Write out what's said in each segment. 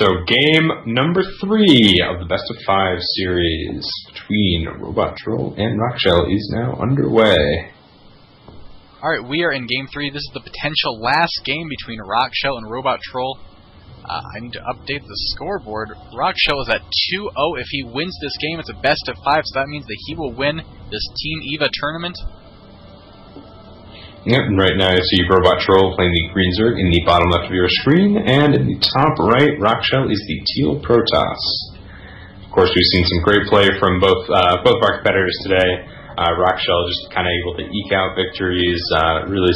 So game number 3 of the best of 5 series between RobotTROLL and Rockshell is now underway. Alright, we are in game 3. This is the potential last game between Rockshell and RobotTROLL. I need to update the scoreboard. Rockshell is at 2-0. If he wins this game, it's a best of 5, so that means that he will win this Team EVA tournament. Yep, and right now you see RobotTROLL playing the green Zerg in the bottom left of your screen, and in the top right, Rockshell is the teal Protoss. Of course, we've seen some great play from both of our competitors today. Rockshell just kind of able to eke out victories, really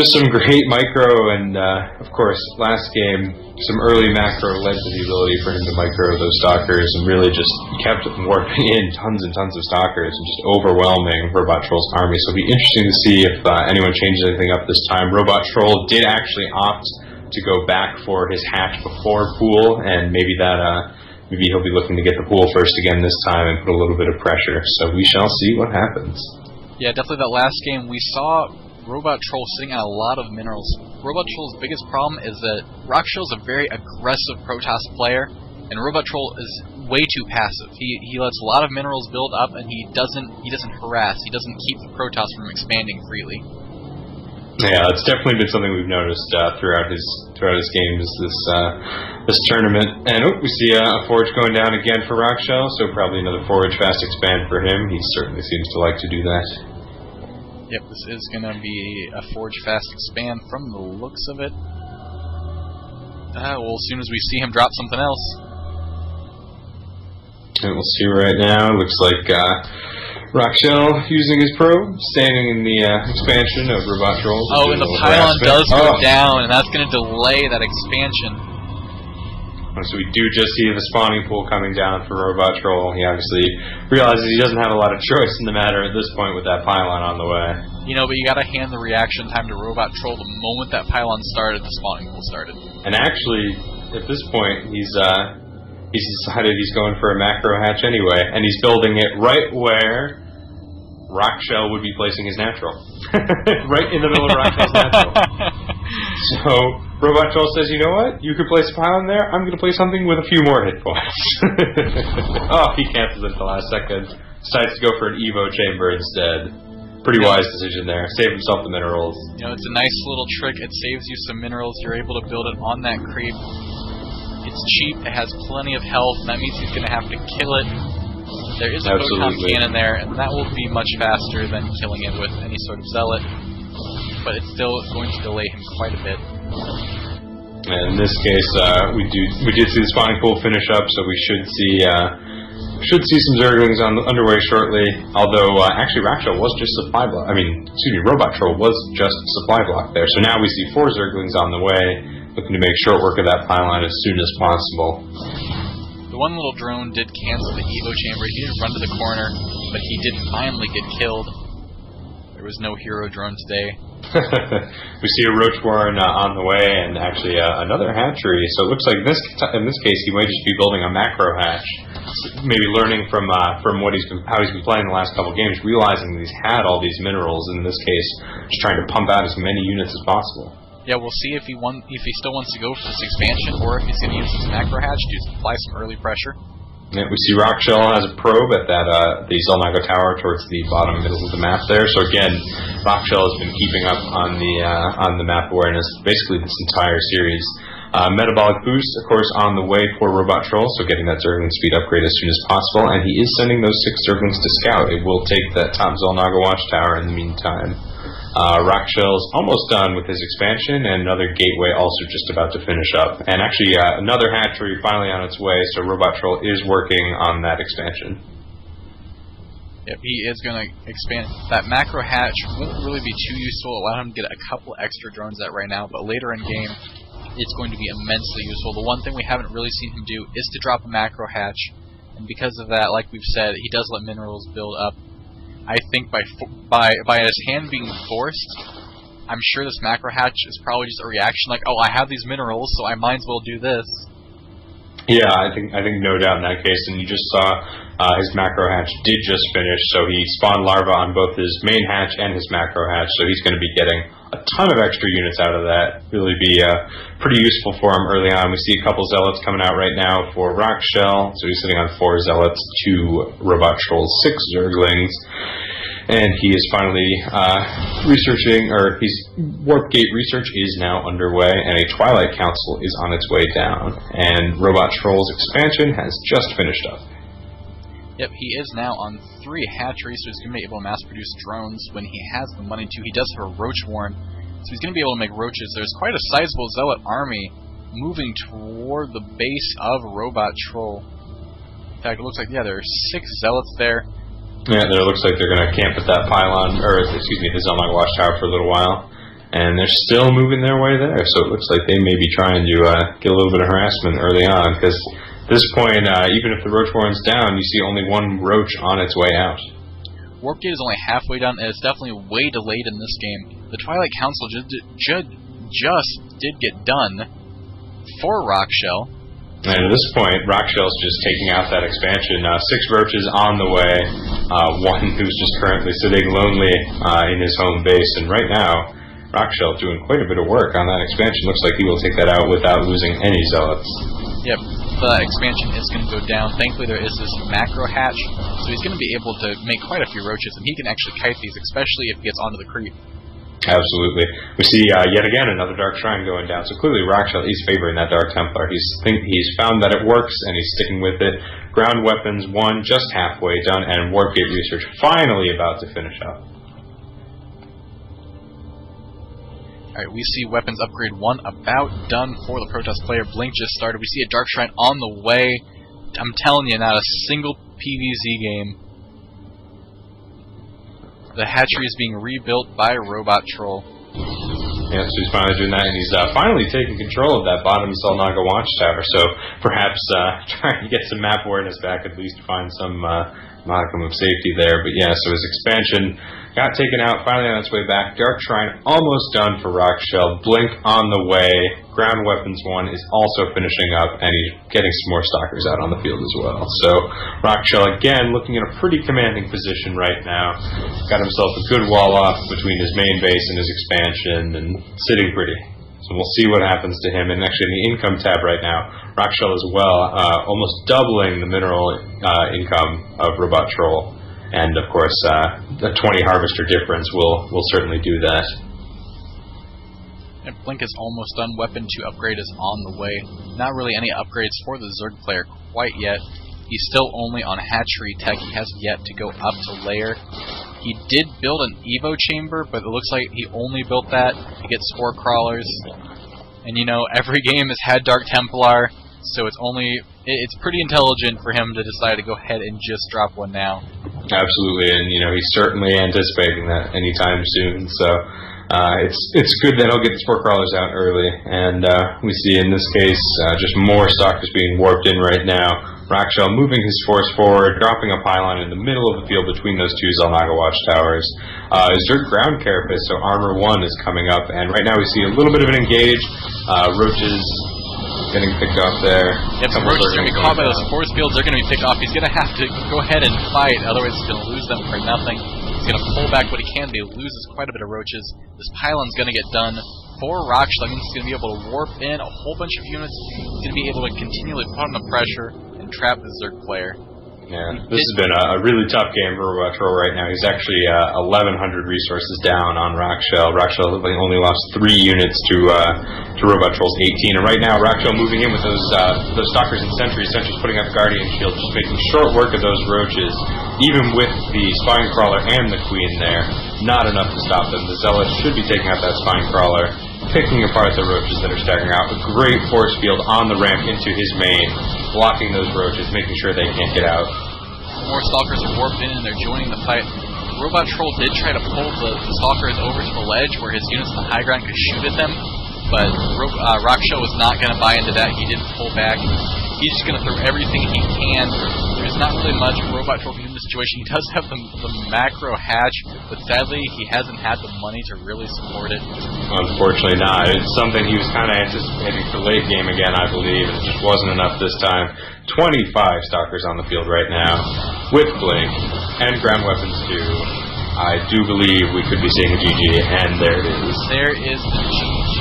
some great micro, and of course, last game, some early macro led to the ability for him to micro those stalkers, and really just kept warping in tons and tons of stalkers, and just overwhelming RobotTROLL's army. So it'll be interesting to see if anyone changes anything up this time. RobotTROLL did actually opt to go back for his hatch before pool, and maybe he'll be looking to get the pool first again this time and put a little bit of pressure. So we shall see what happens. Yeah, definitely that last game we saw RobotTROLL sitting on a lot of minerals. RobotTROLL's biggest problem is that Rockshell's a very aggressive Protoss player, and RobotTROLL is way too passive. He lets a lot of minerals build up, and he doesn't harass. He doesn't keep the Protoss from expanding freely. Yeah, that's definitely been something we've noticed throughout his games this tournament. And we see a forge going down again for Rockshell, so probably another forge fast expand for him. He certainly seems to like to do that. Yep, this is going to be a forge fast expand from the looks of it. Well, as soon as we see him drop something else. And we'll see right now. Looks like Rockshell using his probe, standing in the expansion of RobotTROLL. Oh, and the pylon does go down, and that's going to delay that expansion. So we do just see the spawning pool coming down for RobotTROLL. He obviously realizes he doesn't have a lot of choice in the matter at this point with that pylon on the way. You know, but you gotta hand the reaction time to RobotTROLL. The moment that pylon started, the spawning pool started. And actually, at this point, he's decided he's going for a macro hatch anyway, and he's building it right where Rockshell would be placing his natural. Right in the middle of Rockshell's natural. So RobotTROLL says, you know what? You could place a pylon there. I'm going to play something with a few more hit points. Oh, he cancels it at the last second. Decides to go for an Evo chamber instead. Pretty wise decision there. Save himself the minerals. You know, it's a nice little trick. It saves you some minerals. You're able to build it on that creep. It's cheap. It has plenty of health. That means he's going to have to kill it. There is a photon cannon there, and that will be much faster than killing it with any sort of zealot. But it's still going to delay him quite a bit. And in this case, we did see the spawning pool finish up, so we should see some Zerglings underway shortly. Although actually, Rockshell was just supply block. RobotTROLL was just supply block there. So now we see 4 Zerglings on the way, looking to make short work of that pylon as soon as possible. The one little drone did cancel the Evo chamber. He didn't run to the corner, but he did finally get killed. There was no hero drone today. We see a Roach Warren on the way, and actually another hatchery. So it looks like in this case he might just be building a macro hatch. Maybe learning from how he's been playing the last couple games, realizing that he's had all these minerals, and in this case, just trying to pump out as many units as possible. Yeah, we'll see if he still wants to go for this expansion, or if he's going to use this macro hatch to apply some early pressure. Yeah, we see Rockshell has a probe at the Zelnago Tower towards the bottom middle of the map there. So again, Rockshell has been keeping up on the map awareness basically this entire series. Metabolic boost, of course, on the way for RobotTROLL, so getting that Zergling speed upgrade as soon as possible, and he is sending those 6 Zerglings to scout. It will take that top Zelnago watchtower in the meantime. Rockshell's almost done with his expansion, and another gateway also just about to finish up. And actually, another hatchery finally on its way, so RobotTROLL is working on that expansion. Yep, he is going to expand. That macro hatch won't really be too useful. Allow him to get a couple extra drones at right now, but later in game, it's going to be immensely useful. The one thing we haven't really seen him do is to drop a macro hatch, and because of that, like we've said, he does let minerals build up. I think by his hand being forced, I'm sure this macro hatch is probably just a reaction like, oh, I have these minerals, so I might as well do this. Yeah, I think no doubt in that case. And you just saw his macro hatch did just finish, so he spawned larvae on both his main hatch and his macro hatch. So he's going to be getting a ton of extra units out of that. Really be pretty useful for him early on. We see a couple zealots coming out right now for Rockshell. So he's sitting on 4 zealots, 2 RobotTROLLs, 6 zerglings. And he is finally researching, or his warp gate research is now underway, and a Twilight Council is on its way down. And RobotTROLL's expansion has just finished up. Yep, he is now on 3 hatcheries, so he's going to be able to mass-produce drones when he has the money to. He does have a roach warren, so he's going to be able to make roaches. There's quite a sizable zealot army moving toward the base of RobotTROLL. In fact, it looks like, yeah, there are 6 zealots there. Yeah, it looks like they're going to camp at that pylon, or excuse me, the Zelmog Watchtower for a little while. And they're still moving their way there, so it looks like they may be trying to get a little bit of harassment early on, because at this point, even if the roach warren's down, you see only 1 roach on its way out. Warp Gate is only halfway done, and it's definitely way delayed in this game. The Twilight Council just did get done for Rockshell. And at this point, Rockshell's just taking out that expansion. 6 roaches on the way, 1 who's just currently sitting lonely in his home base. And right now, Rockshell's doing quite a bit of work on that expansion. Looks like he will take that out without losing any zealots. Yep, the expansion is going to go down. Thankfully, there is this macro hatch, so he's going to be able to make quite a few roaches, and he can actually kite these, especially if he gets onto the creep. Absolutely. We see yet again another Dark Shrine going down. So clearly Rockshell is favoring that Dark Templar. He's found that it works, and he's sticking with it. Ground weapons 1 just halfway done, and Warp Gate research finally about to finish up. Alright, we see weapons upgrade 1 about done for the Protoss player. Blink just started. We see a Dark Shrine on the way. I'm telling you, not a single PvZ game. The hatchery is being rebuilt by RobotTROLL. Yeah, so he's finally doing that, and he's finally taking control of that bottom Selnaga watchtower, so perhaps trying to get some map awareness back, at least find some modicum of safety there. But yeah, so his expansion got taken out, finally on its way back. Dark Shrine almost done for Rockshell. Blink on the way. Ground Weapons 1 is also finishing up, and he's getting some more Stalkers out on the field as well. So Rockshell, again, looking in a pretty commanding position right now. Got himself a good wall off between his main base and his expansion, and sitting pretty. So we'll see what happens to him. And actually in the income tab right now, Rockshell as well, almost doubling the mineral income of RobotTROLL. And of course, the 20 harvester difference will certainly do that. And Blink is almost done. Weapon 2 upgrade is on the way. Not really any upgrades for the Zerg player quite yet. He's still only on hatchery tech. He has yet to go up to layer. He did build an Evo chamber, but it looks like he only built that to get spore crawlers. And you know, every game has had Dark Templar, so it's pretty intelligent for him to decide to go ahead and just drop one now. Absolutely, and you know, he's certainly anticipating that anytime soon. So it's good that he'll get the spore crawlers out early. And we see in this case just more Stalkers being warped in right now. Rockshell moving his force forward, dropping a pylon in the middle of the field between those 2 Zelnaga watchtowers. Zerg ground carapace, so armor 1 is coming up, and right now we see a little bit of an engage. Roaches getting picked off there. Yep, the roaches are going to be caught by those force fields. They're going to be picked off. He's going to have to go ahead and fight, otherwise he's going to lose them for nothing. He's going to pull back what he can, but he loses quite a bit of roaches. This pylon's going to get done for Rockshell. That means he's going to be able to warp in a whole bunch of units. He's going to be able to continually put on the pressure and trap the Zerg player. Yeah, this has been a really tough game for RobotTROLL right now. He's actually 1,100 resources down on Rockshell. Rockshell only lost 3 units to RobotTROLL's 18, and right now Rockshell moving in with those Stalkers and Sentries putting up Guardian Shield, just making short work of those roaches. Even with the Spine Crawler and the Queen there, not enough to stop them. The Zealots should be taking out that Spine Crawler, picking apart the roaches that are staggering out. A great force field on the ramp into his main, blocking those roaches, making sure they can't get out. More Stalkers are warped in and they're joining the fight. RobotTROLL did try to pull the Stalkers over to the ledge where his units on the high ground could shoot at them, but Rockshell was not going to buy into that. He didn't pull back. He's just going to throw everything he can through his not really much RobotTROLL can do in this situation. He does have the macro hatch, but sadly he hasn't had the money to really support it. Unfortunately not. It's something he was kind of anticipating for late game again, I believe. It just wasn't enough this time. 25 Stalkers on the field right now, with Blink, and ground weapons too. I do believe we could be seeing a GG, and there it is. There is the GG.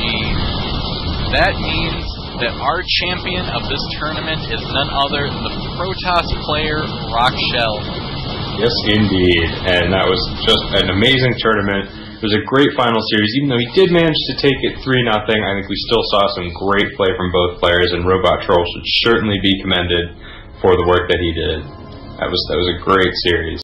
That means that our champion of this tournament is none other than the Protoss player, Rockshell. Yes, indeed. And that was just an amazing tournament. It was a great final series. Even though he did manage to take it 3-0, I think we still saw some great play from both players, and RobotTROLL should certainly be commended for the work that he did. That was a great series.